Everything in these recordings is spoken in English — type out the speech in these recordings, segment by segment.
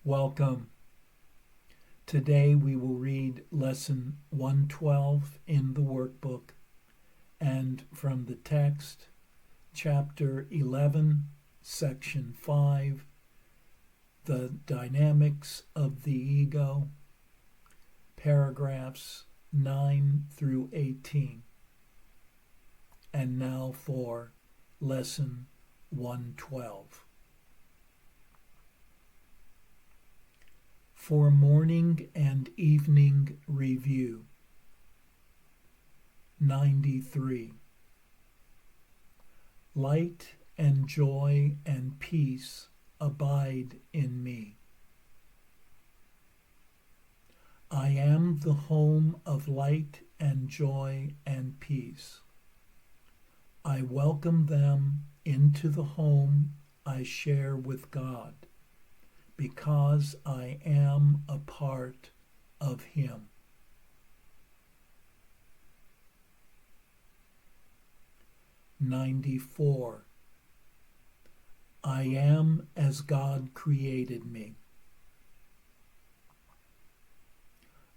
Welcome. Today we will read Lesson 112 in the workbook and from the text, Chapter 11, Section 5, The Dynamics of the Ego, paragraphs 9 through 18. And now for Lesson 112. For morning and evening review. 93. Light and joy and peace abide in me. I am the home of light and joy and peace. I welcome them into the home I share with God, because I am a part of Him. 94. I am as God created me.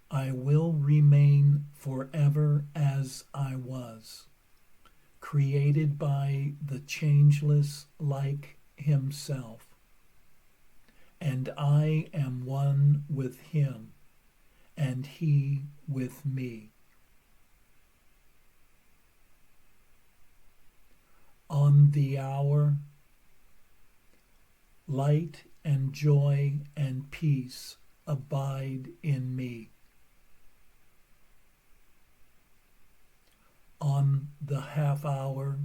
I will remain forever as I was, created by the changeless like Himself. And I am one with Him, and He with me. On the hour, light and joy and peace abide in me. On the half hour,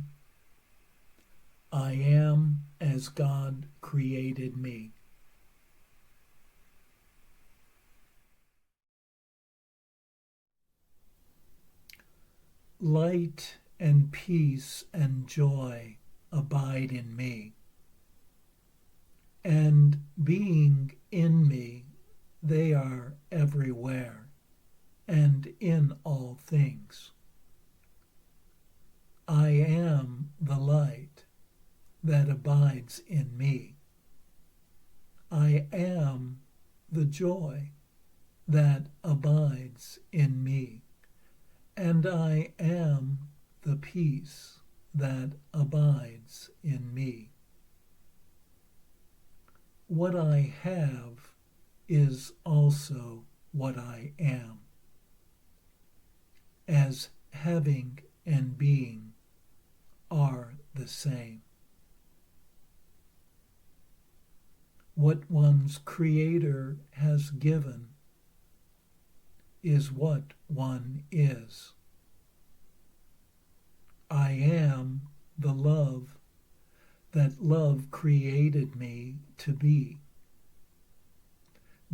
I am as God created me. Light and peace and joy abide in me, and being in me, they are everywhere and in all things. I am the light that abides in me. I am the joy that abides in me. And I am the peace that abides in me. What I have is also what I am, as having and being are the same. What one's Creator has given is what one is. I am the love that love created me to be,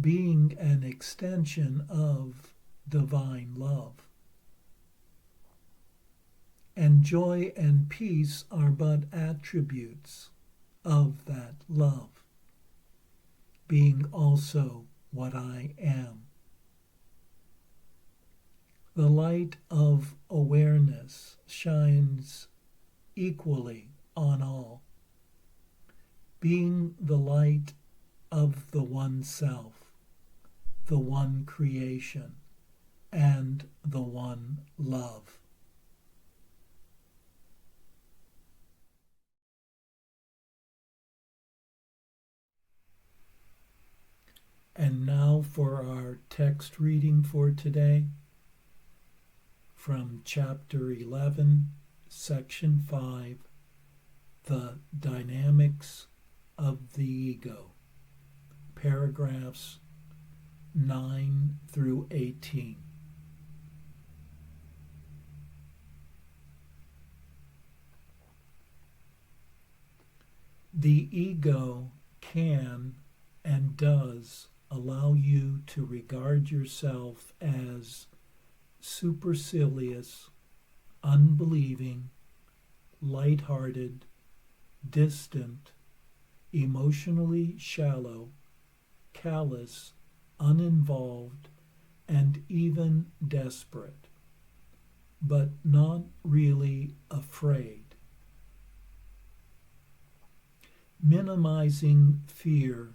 being an extension of divine love. And joy and peace are but attributes of that love, being also what I am. The light of awareness shines equally on all, being the light of the one self, the one creation, and the one love. And now for our text reading for today, from Chapter 11, Section 5, The Dynamics of the Ego, paragraphs 9 through 18. The ego can and does allow you to regard yourself as supercilious, unbelieving, light-hearted, distant, emotionally shallow, callous, uninvolved, and even desperate, but not really afraid. Minimizing fear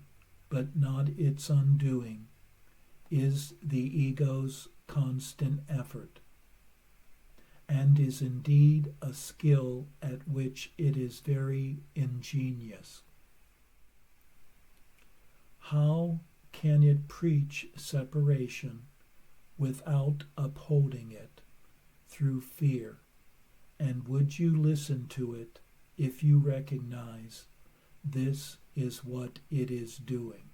but not its undoing, is the ego's constant effort, and is indeed a skill at which it is very ingenious. How can it preach separation without upholding it through fear? And would you listen to it if you recognize this is what it is doing?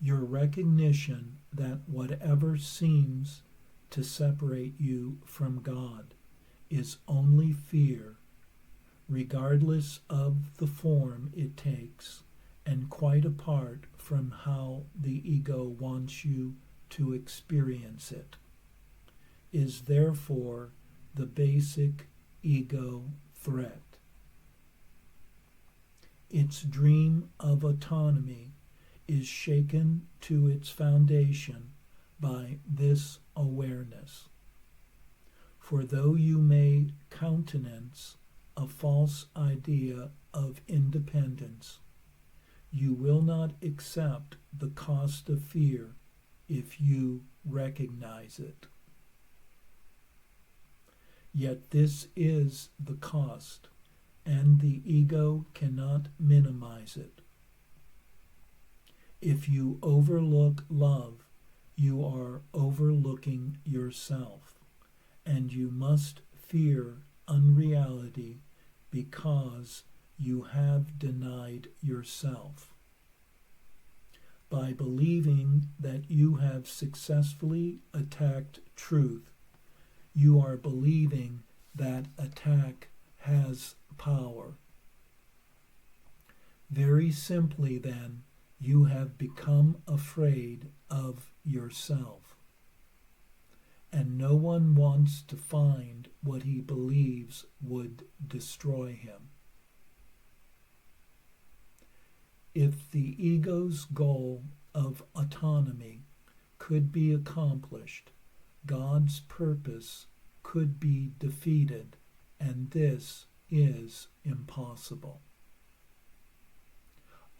Your recognition that whatever seems to separate you from God is only fear, regardless of the form it takes, and quite apart from how the ego wants you to experience it, is therefore the basic ego threat. Its dream of autonomy is shaken to its foundation by this awareness. For though you may countenance a false idea of independence, you will not accept the cost of fear if you recognize it. Yet this is the cost, and the ego cannot minimize it. If you overlook love, you are overlooking yourself, and you must fear unreality because you have denied yourself. By believing that you have successfully attacked truth, you are believing that attack has power. Very simply, then, you have become afraid of yourself, and no one wants to find what he believes would destroy him. If the ego's goal of autonomy could be accomplished, God's purpose could be defeated, and this is impossible.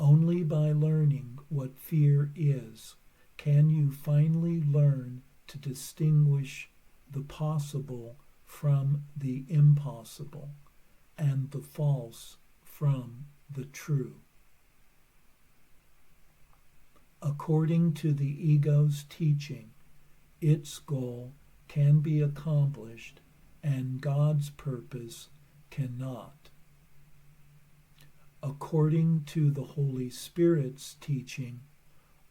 Only by learning what fear is can you finally learn to distinguish the possible from the impossible, and the false from the true. According to the ego's teaching, its goal can be accomplished, and God's purpose cannot. According to the Holy Spirit's teaching,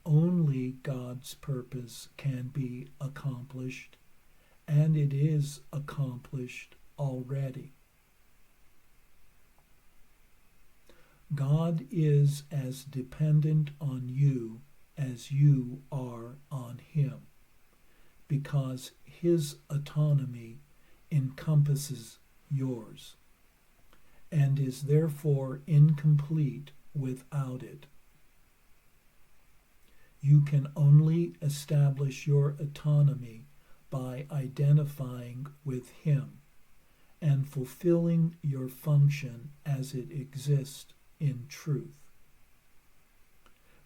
only God's purpose can be accomplished, and it is accomplished already. God is as dependent on you as you are on Him, because His autonomy encompasses yours, and is therefore incomplete without it. You can only establish your autonomy by identifying with Him and fulfilling your function as it exists in truth.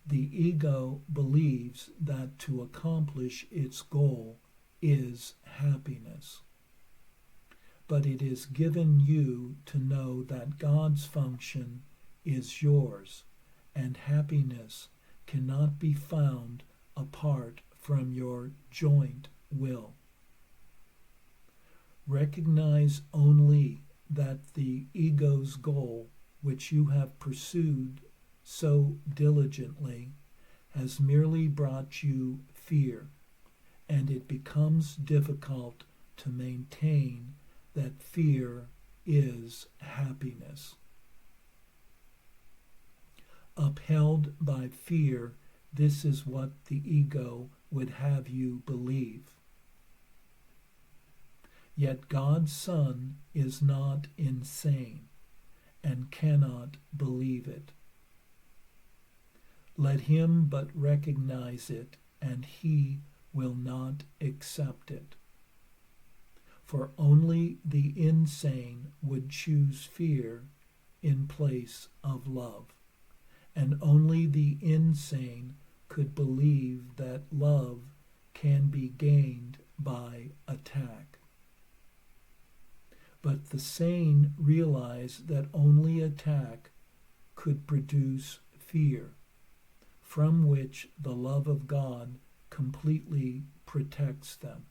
The ego believes that to accomplish its goal is happiness. But it is given you to know that God's function is yours, and happiness cannot be found apart from your joint will. Recognize only that the ego's goal, which you have pursued so diligently, has merely brought you fear, and it becomes difficult to maintain that fear is happiness. Upheld by fear, this is what the ego would have you believe. Yet God's Son is not insane and cannot believe it. Let him but recognize it, and he will not accept it. For only the insane would choose fear in place of love, and only the insane could believe that love can be gained by attack. But the sane realize that only attack could produce fear, from which the love of God completely protects them.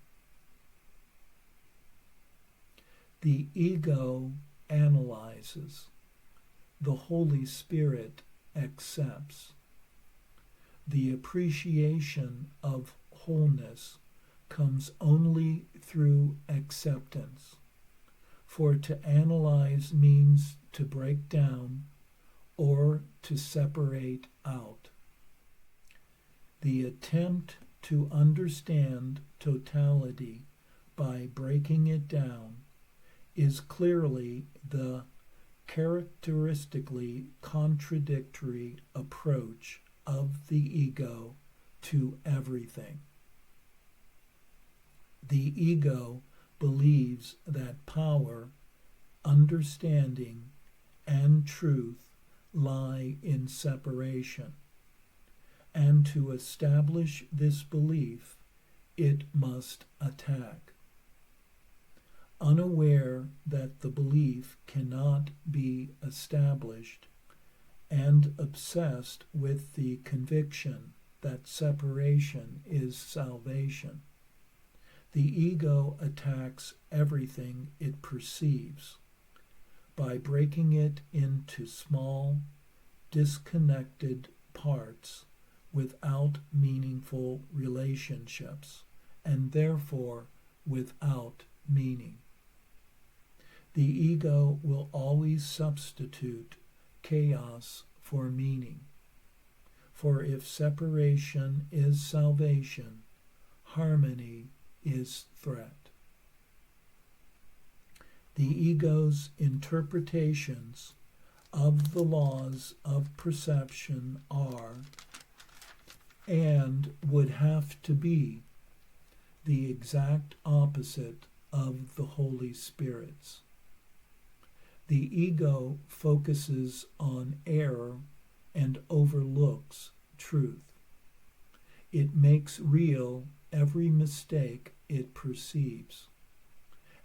The ego analyzes. The Holy Spirit accepts. The appreciation of wholeness comes only through acceptance, for to analyze means to break down or to separate out. The attempt to understand totality by breaking it down is clearly the characteristically contradictory approach of the ego to everything. The ego believes that power, understanding, and truth lie in separation, and to establish this belief, it must attack. Unaware that the belief cannot be established, and obsessed with the conviction that separation is salvation, the ego attacks everything it perceives by breaking it into small, disconnected parts without meaningful relationships, and therefore without meaning. The ego will always substitute chaos for meaning. For if separation is salvation, harmony is threat. The ego's interpretations of the laws of perception are, and would have to be, the exact opposite of the Holy Spirit's. The ego focuses on error and overlooks truth. It makes real every mistake it perceives,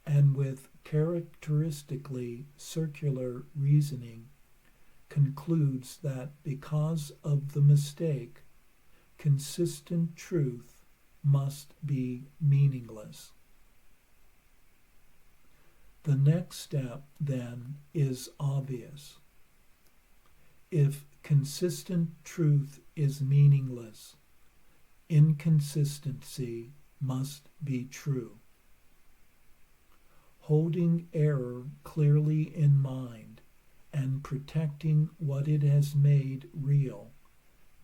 and with characteristically circular reasoning concludes that because of the mistake, consistent truth must be meaningless. The next step, then, is obvious. If consistent truth is meaningless, inconsistency must be true. Holding error clearly in mind and protecting what it has made real,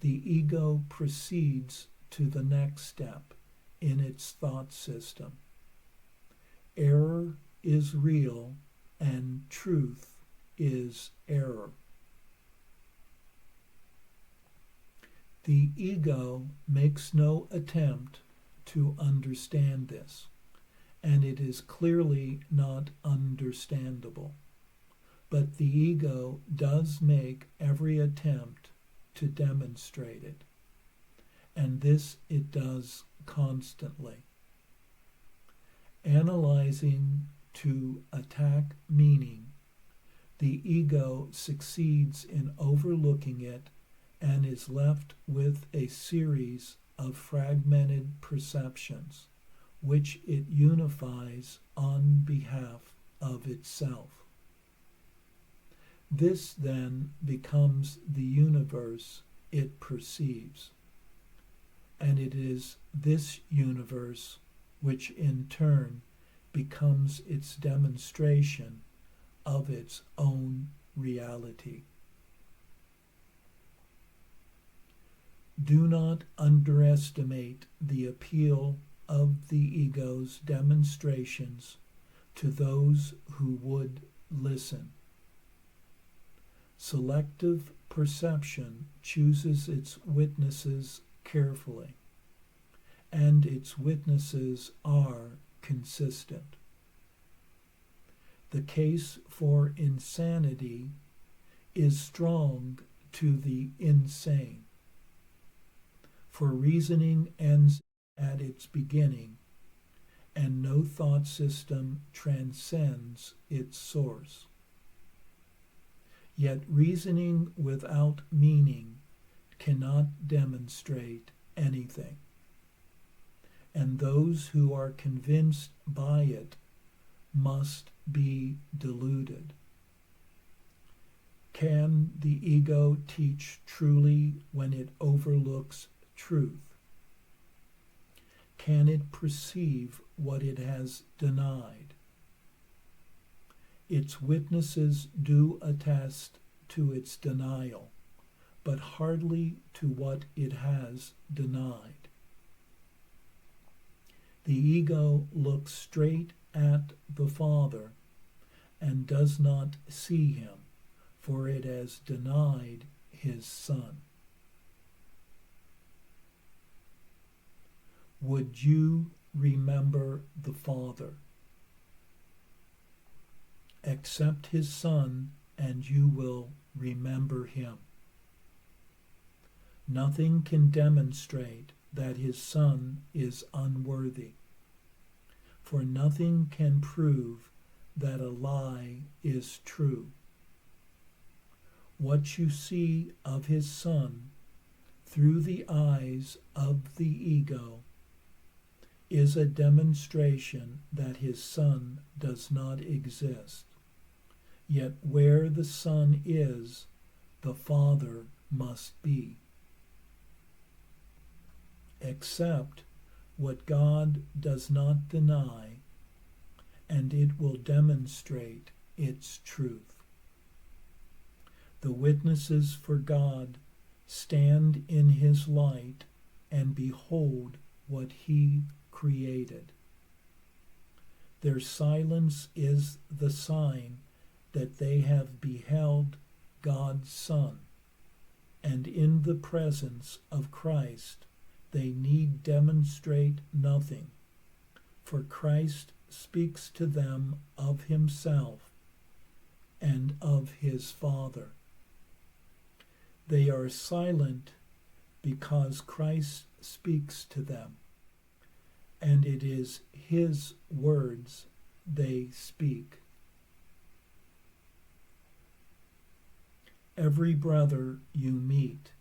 the ego proceeds to the next step in its thought system. Error is real and truth is error. The ego makes no attempt to understand this, and it is clearly not understandable. But the ego does make every attempt to demonstrate it, and this it does constantly. Analyzing to attack meaning, the ego succeeds in overlooking it and is left with a series of fragmented perceptions, which it unifies on behalf of itself. This then becomes the universe it perceives, and it is this universe which in turn becomes its demonstration of its own reality. Do not underestimate the appeal of the ego's demonstrations to those who would listen. Selective perception chooses its witnesses carefully, and its witnesses are consistent. The case for insanity is strong to the insane, for reasoning ends at its beginning, and no thought system transcends its source. Yet reasoning without meaning cannot demonstrate anything, and those who are convinced by it must be deluded. Can the ego teach truly when it overlooks truth? Can it perceive what it has denied? Its witnesses do attest to its denial, but hardly to what it has denied. The ego looks straight at the Father and does not see him, for it has denied his Son. Would you remember the Father? Accept his Son, and you will remember him. Nothing can demonstrate that his Son is unworthy, for nothing can prove that a lie is true. What you see of his Son through the eyes of the ego is a demonstration that his Son does not exist. Yet where the Son is, the Father must be. Accept what God does not deny, and it will demonstrate its truth. The witnesses for God stand in his light and behold what he created. Their silence is the sign that they have beheld God's Son, and in the presence of Christ they need demonstrate nothing, for Christ speaks to them of himself and of his Father. They are silent because Christ speaks to them, and it is his words they speak. Every brother you meet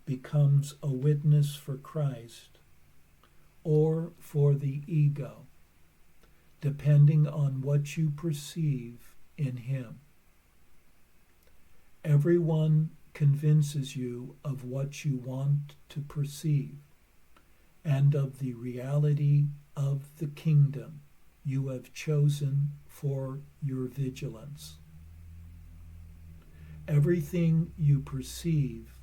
becomes a witness for Christ or for the ego, depending on what you perceive in him. Everyone convinces you of what you want to perceive and of the reality of the kingdom you have chosen for your vigilance. Everything you perceive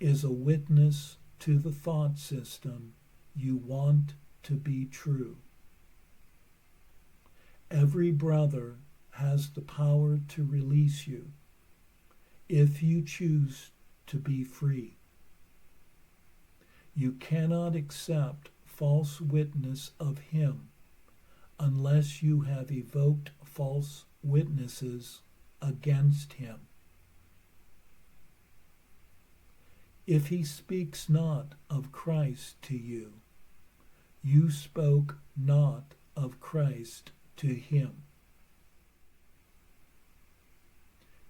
is a witness to the thought system you want to be true. Every brother has the power to release you if you choose to be free. You cannot accept false witness of him unless you have evoked false witnesses against him. If he speaks not of Christ to you, you spoke not of Christ to him.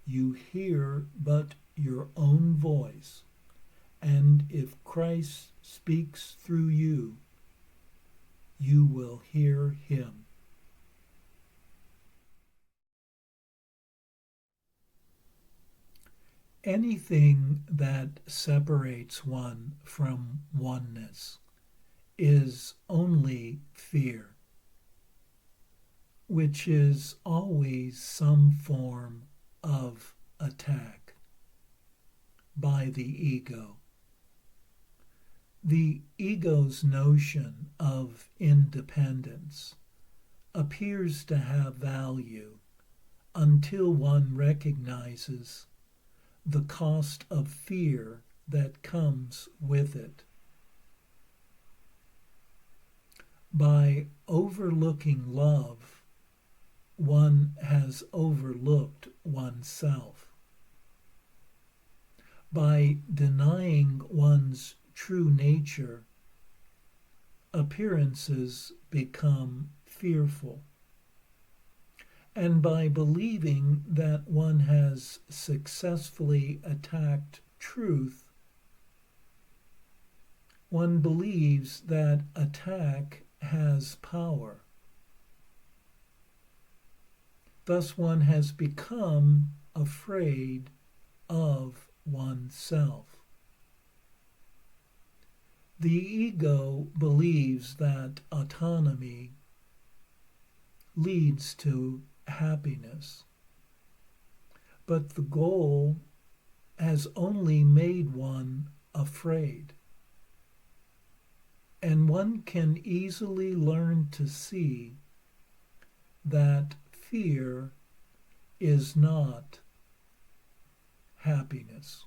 You hear but your own voice, and if Christ speaks through you, you will hear him. Anything that separates one from oneness is only fear, which is always some form of attack by the ego. The ego's notion of independence appears to have value until one recognizes the cost of fear that comes with it. By overlooking love, one has overlooked oneself. By denying one's true nature, appearances become fearful. And by believing that one has successfully attacked truth, one believes that attack has power. Thus one has become afraid of oneself. The ego believes that autonomy leads to happiness, but the goal has only made one afraid. And one can easily learn to see that fear is not happiness.